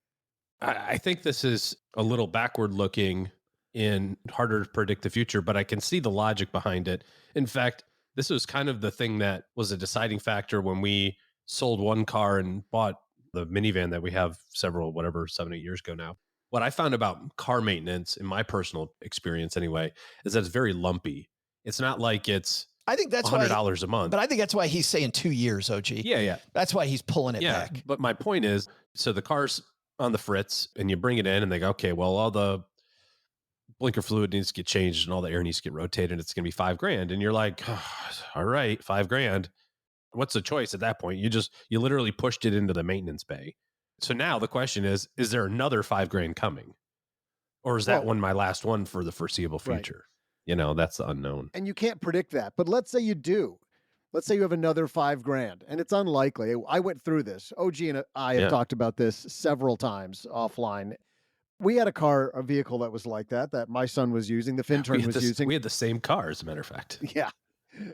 I think this is a little backward looking and harder to predict the future, but I can see the logic behind it. In fact, this was kind of the thing that was a deciding factor when we sold one car and bought the minivan that we have 7, 8 years ago now. What I found about car maintenance, in my personal experience anyway, is that it's very lumpy. It's not like it's I think that's $100 a month. But I think that's why he's saying 2 years, OG. Yeah. That's why he's pulling it back. But my point is, so the car's on the fritz and you bring it in and they go, okay, well, all the blinker fluid needs to get changed and all the air needs to get rotated. It's going to be $5,000. And you're like, oh, all right, $5,000. What's the choice at that point? You literally pushed it into the maintenance bay. So now the question is there another $5,000 coming? Or is that one my last one for the foreseeable future? Right. You know, that's the unknown. And you can't predict that. But let's say you do. Let's say you have another $5,000, and it's unlikely. I went through this. OG and I have talked about this several times offline. We had a vehicle that was like that my son was using, the Fintern was using. We had the same car, as a matter of fact. Yeah.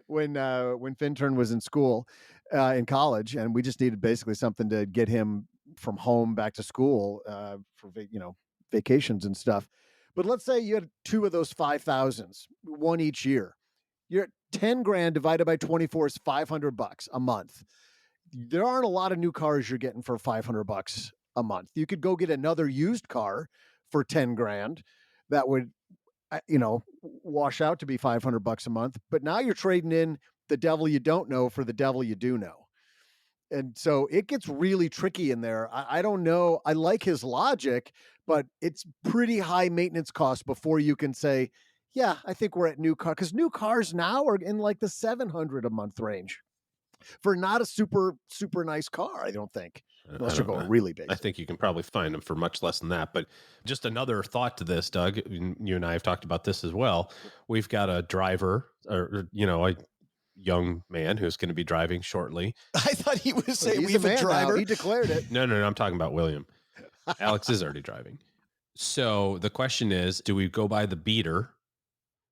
When Fintern was in school, in college, and we just needed basically something to get him from home back to school for vacations and stuff. But let's say you had two of those 5,000s, one each year. You're at $10,000 divided by 24 is $500 a month. There aren't a lot of new cars you're getting for $500 a month. You could go get another used car for $10,000 that would, wash out to be $500 a month. But now you're trading in the devil you don't know for the devil you do know. And so it gets really tricky in there. I don't know. I like his logic, but it's pretty high maintenance costs before you can say, yeah, I think we're at new car. Because new cars now are in like the $700 a month range for not a super, super nice car, I don't think. Unless you're going really big. I think you can probably find them for much less than that. But just another thought to this, Doug, you and I have talked about this as well. We've got a driver, young man who's going to be driving shortly. I thought he was saying He's we have a a man now. driver. He declared it. No, I'm talking about William. Alex is already driving. So the question is, do we go by the beater,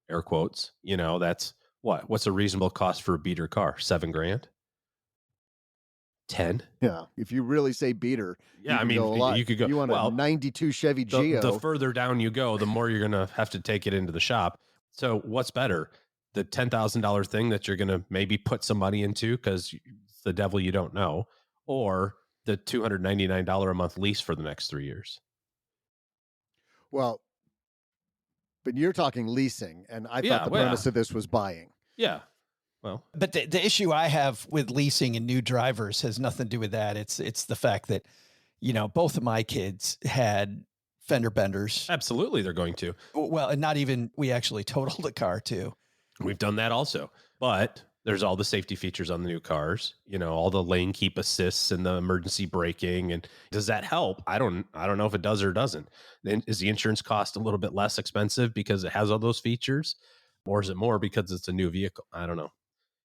air quotes? That's what's a reasonable cost for a beater car? $7,000? 10? Yeah. If you really say beater, Yeah, you go a lot. you could go. You want a 92 Chevy Geo. The further down you go, the more you're going to have to take it into the shop. So what's better? The $10,000 thing that you're going to maybe put some money into because it's the devil you don't know, or the $299 a month lease for the next 3 years? Well, but you're talking leasing, and I thought the premise of this was buying. Yeah. Well, but the issue I have with leasing and new drivers has nothing to do with that. It's the fact that, both of my kids had fender benders. Absolutely, they're going to. Well, and not even, we actually totaled a car too. We've done that also, but there's all the safety features on the new cars, all the lane keep assists and the emergency braking. And does that help? I don't know if it does or doesn't. Then is the insurance cost a little bit less expensive because it has all those features, or is it more because it's a new vehicle? I don't know.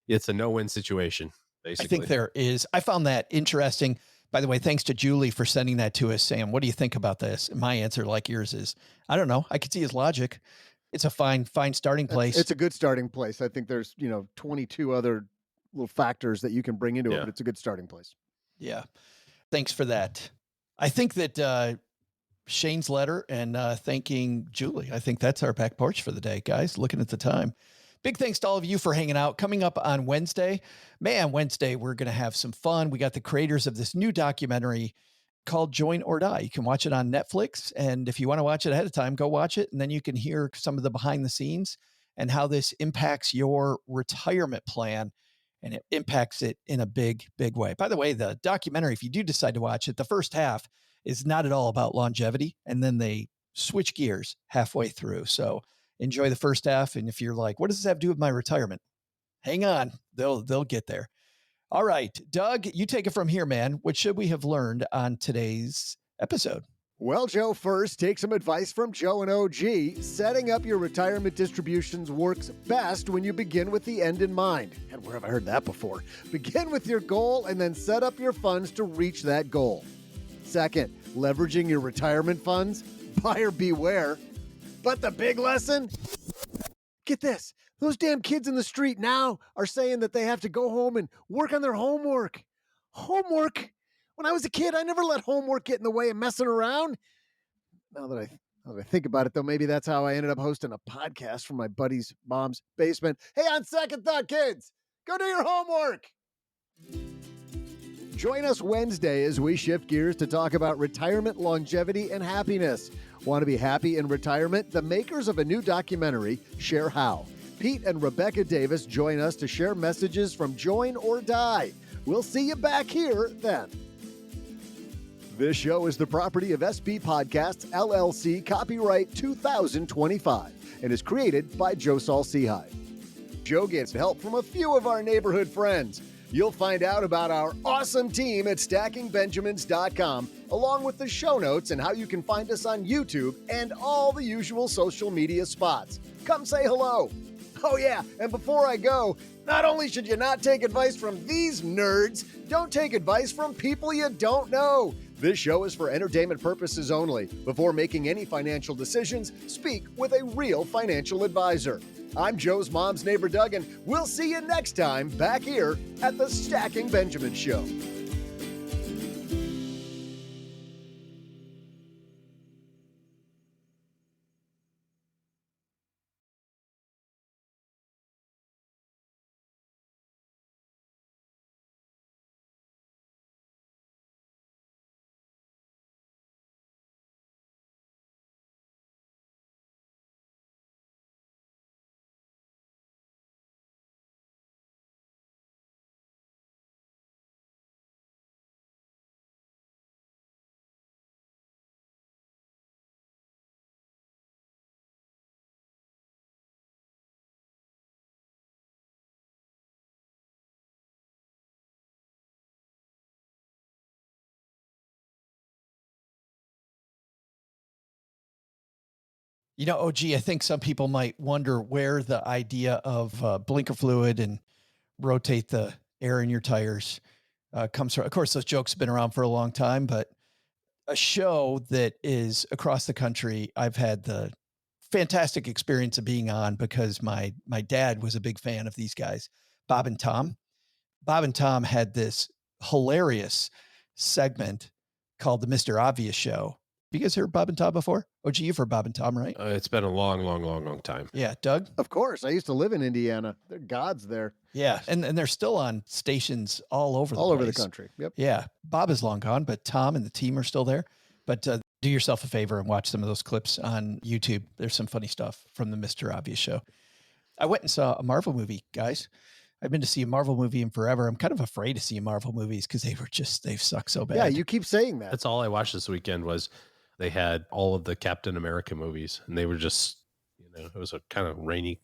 It's a no-win situation, basically. I think there is. I found that interesting. By the way, thanks to Julie for sending that to us, Sam. What do you think about this? And my answer, like yours, is I don't know. I could see his logic. It's a fine starting place. It's a good starting place. I think there's, 22 other little factors that you can bring into it, but it's a good starting place. Yeah. Thanks for that. I think that Shane's letter and thanking Julie, I think that's our back porch for the day, guys, looking at the time. Big thanks to all of you for hanging out. Coming up on Wednesday, we're going to have some fun. We got the creators of this new documentary called Join or Die. You can watch it on Netflix. And if you want to watch it ahead of time, go watch it. And then you can hear some of the behind the scenes and how this impacts your retirement plan. And it impacts it in a big, big way. By the way, the documentary, if you do decide to watch it, the first half is not at all about longevity. And then they switch gears halfway through. So enjoy the first half. And if you're like, what does this have to do with my retirement? Hang on, they'll get there. All right, Doug, you take it from here, man. What should we have learned on today's episode? Well, Joe, first, take some advice from Joe and OG. Setting up your retirement distributions works best when you begin with the end in mind. And where have I heard that before? Begin with your goal and then set up your funds to reach that goal. Second, leveraging your retirement funds. Buyer beware. But the big lesson? Get this. Those damn kids in the street now are saying that they have to go home and work on their homework. Homework? When I was a kid, I never let homework get in the way of messing around. Now that I think about it, though, maybe that's how I ended up hosting a podcast from my buddy's mom's basement. Hey, on second thought, kids, go do your homework. Join us Wednesday as we shift gears to talk about retirement, longevity, and happiness. Want to be happy in retirement? The makers of a new documentary share how. Pete and Rebecca Davis join us to share messages from Join or Die. We'll see you back here then. This show is the property of SB Podcasts, LLC, copyright 2025, and is created by Joe Saul-Sehy. Joe gets help from a few of our neighborhood friends. You'll find out about our awesome team at stackingbenjamins.com, along with the show notes and how you can find us on YouTube and all the usual social media spots. Come say hello. Oh yeah, and before I go, not only should you not take advice from these nerds, don't take advice from people you don't know. This show is for entertainment purposes only. Before making any financial decisions, speak with a real financial advisor. I'm Joe's mom's neighbor, Doug, and we'll see you next time back here at the Stacking Benjamin Show. OG, I think some people might wonder where the idea of blinker fluid and rotate the air in your tires comes from, of course, those jokes have been around for a long time, but a show that is across the country. I've had the fantastic experience of being on because my dad was a big fan of these guys, Bob and Tom. Bob and Tom had this hilarious segment called the Mr. Obvious Show. You guys heard Bob and Tom before? Oh, gee, you've heard Bob and Tom, right? It's been a long time. Yeah. Doug? Of course. I used to live in Indiana. They're gods there. Yeah. And they're still on stations all over the Over the place. country. Yep. Yeah. Bob is long gone, but Tom and the team are still there. But do yourself a favor and watch some of those clips on YouTube. There's some funny stuff from the Mr. Obvious Show. I went and saw a Marvel movie, guys. I've been to see a Marvel movie in forever. I'm kind of afraid to see Marvel movies because they've sucked so bad. Yeah, you keep saying that. That's all I watched this weekend was they had all of the Captain America movies, and they were just, it was a kind of rainy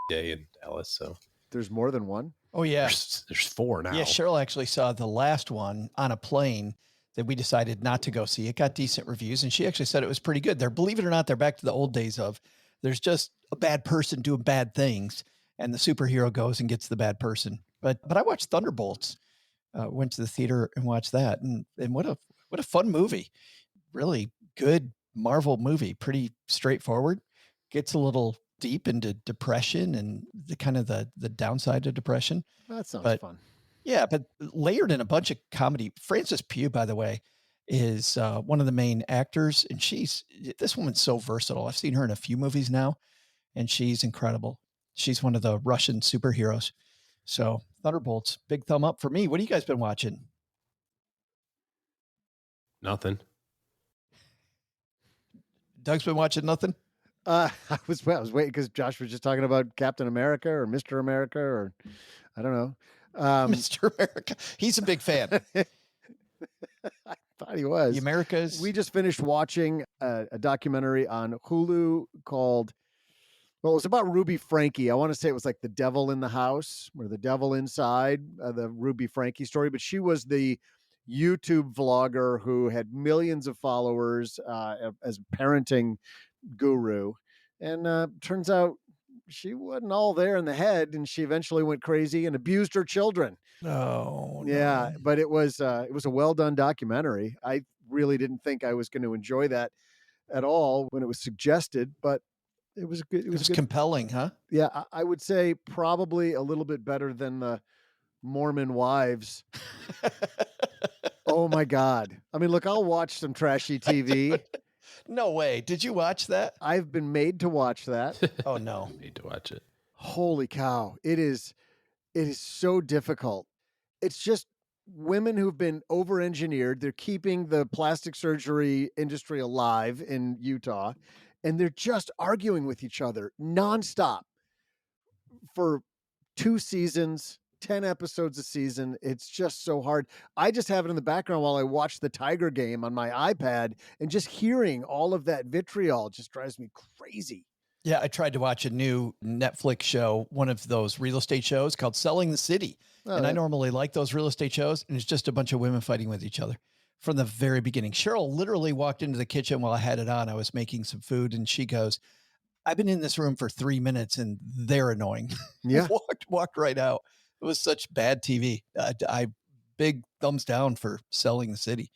day in Dallas. So there's more than one. Oh yeah, there's 4 now. Yeah, Cheryl actually saw the last one on a plane that we decided not to go see. It got decent reviews, and she actually said it was pretty good. Believe it or not, they're back to the old days of there's just a bad person doing bad things, and the superhero goes and gets the bad person. But I watched Thunderbolts. Went to the theater and watched that, and what a fun movie. Really good Marvel movie. Pretty straightforward. Gets a little deep into depression and the downside of depression. That sounds fun. Yeah, but layered in a bunch of comedy. Frances Pugh, by the way, is one of the main actors, and this woman's so versatile. I've seen her in a few movies now, and she's incredible. She's one of the Russian superheroes. So Thunderbolts, big thumb up for me. What have you guys been watching? Nothing. Doug's been watching nothing. I was waiting because Josh was just talking about Captain America or Mr. America or I don't know. Mr. America. He's a big fan. I thought he was. The Americas. We just finished watching a documentary on Hulu called, well, it was about Ruby Franke. I want to say it was like The Devil in the House or The Devil Inside, the Ruby Franke story. But she was the YouTube vlogger who had millions of followers as a parenting guru. And turns out she wasn't all there in the head, and she eventually went crazy and abused her children. Oh, yeah. no. But it was a well done documentary. I really didn't think I was going to enjoy that at all when it was suggested, but it was good. It was good. Compelling, huh? Yeah, I would say probably a little bit better than the Mormon Wives. Oh my God! I mean, look, I'll watch some trashy TV. No way. Did you watch that? I've been made to watch that. Oh no. Made to watch it. Holy cow. It is so difficult. It's just women who've been over-engineered. They're keeping the plastic surgery industry alive in Utah, and they're just arguing with each other nonstop for 2 seasons, 10 episodes a season. It's just so hard. I just have it in the background while I watch the Tiger game on my iPad, and just hearing all of that vitriol just drives me crazy. Yeah, I tried to watch a new Netflix show, one of those real estate shows called Selling the City. And I normally like those real estate shows, and it's just a bunch of women fighting with each other from the very beginning. Cheryl literally walked into the kitchen while I had it on. I was making some food, and she goes, I've been in this room for 3 minutes, and they're annoying. Yeah. walked right out. It was such bad TV. I big thumbs down for Selling the City.